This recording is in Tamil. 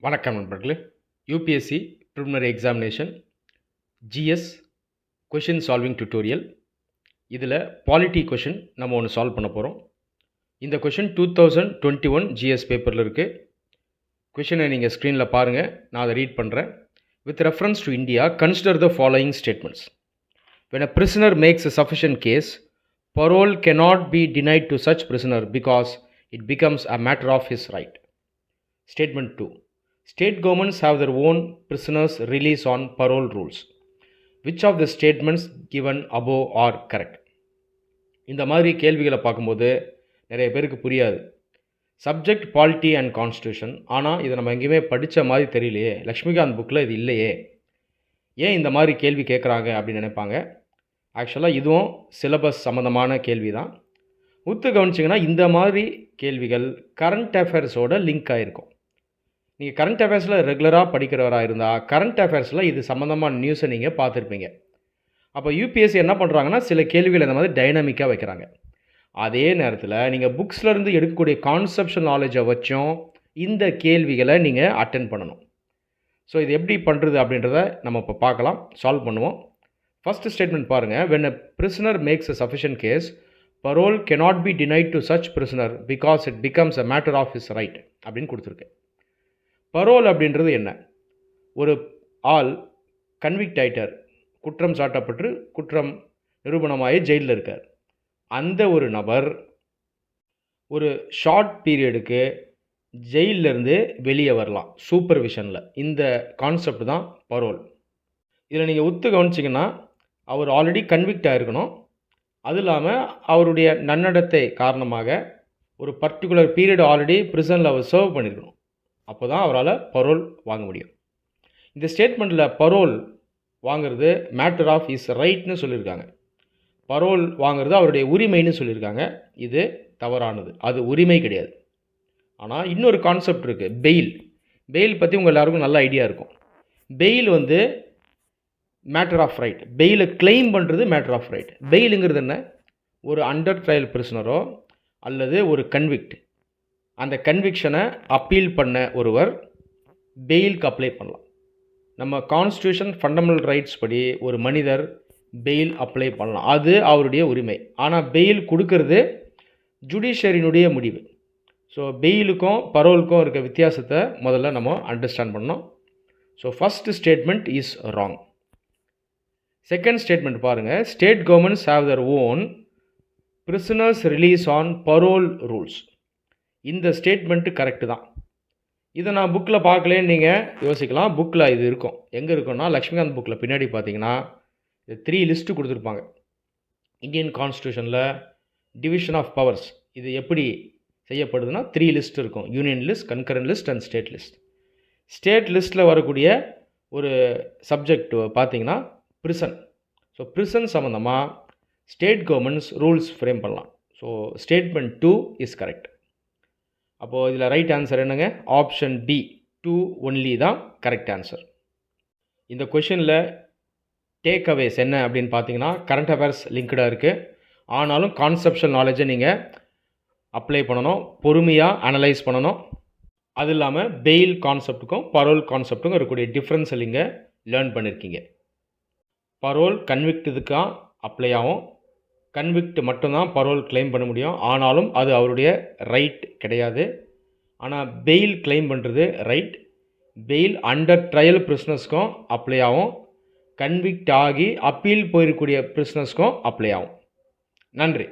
வணக்கம் நண்பர்களே. UPSC preliminary examination GS question solving tutorial. இதில் பாலிட்டி கொஷின் நம்ம ஒன்று சால்வ் பண்ண போகிறோம். இந்த கொஷின் 2021 ஜிஎஸ் பேப்பரில் இருக்குது. கொஷினை நீங்கள் ஸ்க்ரீனில் பாருங்கள், நான் அதை ரீட் பண்ணுறேன். With reference to India, consider the following statements. When a prisoner makes a sufficient case, parole cannot be denied to such prisoner because it becomes a matter of his right. Statement 2. State governments have their own prisoners release on parole rules. Which of the statements given above are correct? இந்த மாதிரி கேள்விகளை பார்க்கும்போது நிறைய பேருக்கு புரியாது. சப்ஜெக்ட் பாலிட்டி அண்ட் கான்ஸ்டியூஷன், ஆனால் இதை நம்ம எங்கேயுமே படித்த மாதிரி தெரியலையே, லக்ஷ்மிகாந்த் புக்கில் இது இல்லையே, ஏன் இந்த மாதிரி கேள்வி கேட்குறாங்க அப்படின்னு நினைப்பாங்க. ஆக்சுவலாக இதுவும் சிலபஸ் சம்மந்தமான கேள்வி தான். உத்து கவனிச்சிங்கன்னா இந்த மாதிரி கேள்விகள் கரண்ட் அஃபேர்ஸோட லிங்க் ஆகிருக்கும். நீங்கள் கரண்ட் அஃபேர்ஸில் ரெகுலராக படிக்கிறவராக இருந்தால் கரண்ட் அஃபேர்ஸில் இது சம்மந்தமான நியூஸை நீங்கள் பார்த்துருப்பீங்க. அப்போ யூபிஎஸ்சி என்ன பண்ணுறாங்கன்னா சில கேள்விகள் இந்த மாதிரி டைனமிக்காக வைக்கிறாங்க. அதே நேரத்தில் நீங்கள் புக்ஸ்லேருந்து எடுக்கக்கூடிய கான்செப்ஷன் நாலேஜை வச்சும் இந்த கேள்விகளை நீங்கள் அட்டென்ட் பண்ணணும். ஸோ இது எப்படி பண்ணுறது அப்படின்றத நம்ம இப்போ பார்க்கலாம், சால்வ் பண்ணுவோம். ஃபஸ்ட் ஸ்டேட்மெண்ட் பாருங்கள். when a prisoner makes a sufficient case, parole cannot be denied to such prisoner because it becomes a matter of his right அப்படின்னு கொடுத்துருக்கு. பரோல் அப்படின்றது என்ன? ஒரு ஆள் கன்விக்ட் ஆகிட்டார், குற்றம் சாட்டப்பட்டு குற்றம் நிரூபணமாகி ஜெயிலில் இருக்கார். அந்த ஒரு நபர் ஒரு ஷார்ட் பீரியடுக்கு ஜெயிலிருந்து வெளியே வரலாம் சூப்பர்விஷனில். இந்த கான்செப்ட் தான் பரோல். இதில் நீங்கள் உத்து கவனிச்சிங்கன்னா அவர் ஆல்ரெடி கன்விக்ட் ஆகிருக்கணும். அது இல்லாமல் அவருடைய நன்னடத்தை காரணமாக ஒரு பர்டிகுலர் பீரியட் ஆல்ரெடி ப்ரிசனில் அவர் சர்வ் பண்ணியிருக்கணும். அப்போ தான் அவரால் பரோல் வாங்க முடியும். இந்த ஸ்டேட்மெண்ட்டில் பரோல் வாங்கிறது மேட்டர் ஆஃப் இஸ் ரைட்னு சொல்லியிருக்காங்க. பரோல் வாங்கிறது அவருடைய உரிமைன்னு சொல்லியிருக்காங்க. இது தவறானது, அது உரிமை கிடையாது. ஆனால் இன்னொரு கான்செப்ட் இருக்குது, பெயில். பெயில் பற்றி உங்கள் எல்லாருக்கும் நல்ல ஐடியா இருக்கும். பெயில் வந்து மேட்டர் ஆஃப் ரைட். பெயிலை கிளைம் பண்ணுறது மேட்டர் ஆஃப் ரைட். பெயிலுங்கிறது என்ன? ஒரு அண்டர் ட்ரையல் பிரிசனரோ அல்லது ஒரு கன்விக்ட், அந்த கன்விக்ஷனை அப்பீல் பண்ண ஒருவர் பெயிலுக்கு அப்ளை பண்ணலாம். நம்ம கான்ஸ்டியூஷன் ஃபண்டமெண்டல் ரைட்ஸ் படி ஒரு மனிதர் பெயில் அப்ளை பண்ணலாம், அது அவருடைய உரிமை. ஆனால் பெயில் கொடுக்கறது ஜுடிஷியரினுடைய முடிவு. ஸோ பெயிலுக்கும் பரோலுக்கும் இருக்க வித்தியாசத்தை முதல்ல நம்ம அண்டர்ஸ்டாண்ட் பண்ணோம். So first statement is wrong. Second statement பாருங்கள். State governments have their own prisoners release on parole rules. இந்த ஸ்டேட்மெண்ட்டு கரெக்டு தான். இதை நான் புக்கில் பார்க்கலேன்னு நீங்கள் யோசிக்கலாம். புக்கில் இது இருக்கும். எங்கே இருக்குன்னா லக்ஷ்மிகாந்த் புக்கில் பின்னாடி பார்த்தீங்கன்னா 3 லிஸ்ட்டு கொடுத்துருப்பாங்க. இந்தியன் கான்ஸ்டியூஷனில் டிவிஷன் ஆஃப் பவர்ஸ் இது எப்படி செய்யப்படுதுன்னா 3 லிஸ்ட் இருக்கும். Union list, concurrent list and state list. State லிஸ்ட்டில் வரக்கூடிய ஒரு சப்ஜெக்ட் பார்த்தீங்கன்னா ப்ரிசன். ஸோ ப்ரிசன் சம்மந்தமாக ஸ்டேட் கவர்மெண்ட்ஸ் ரூல்ஸ் ஃப்ரேம் பண்ணலாம். So statement 2 is correct. அப்போது இதில் ரைட் ஆன்சர் என்னங்க? ஆப்ஷன் பி 2 ஒன்லி தான் கரெக்ட் ஆன்சர். இந்த கொஷினில் டேக் அவேஸ் என்ன அப்படின்னு பார்த்தீங்கன்னா கரண்ட் அஃபேர்ஸ் லிங்க்டாக இருக்குது. ஆனாலும் கான்செப்ஷுவல் நாலேஜை நீங்கள் அப்ளை பண்ணணும், பொறுமையாக அனலைஸ் பண்ணணும். அது இல்லாமல் பெயில் கான்செப்ட்டுக்கும் பரோல் கான்செப்ட்டுக்கும் இருக்கக்கூடிய டிஃப்ரென்ஸை நீங்கள் லேர்ன் பண்ணியிருக்கீங்க. பரோல் கன்விக்டுக்காக அப்ளை ஆகும். கன்விக்ட் மட்டும்தான் பரோல் கிளைம் பண்ண முடியும். ஆனாலும் அது அவருடைய ரைட் கிடையாது. ஆனால் பெயில் கிளைம் பண்ணுறது ரைட். பெயில் அண்டர் ட்ரையல் பிரிசனர்ஸ்க்கும் அப்ளை ஆகும். கன்விக்ட் ஆகி அப்பீல் போயிருக்கக்கூடிய பிரிசனர்ஸ்க்கும் அப்ளை ஆகும். நன்றி.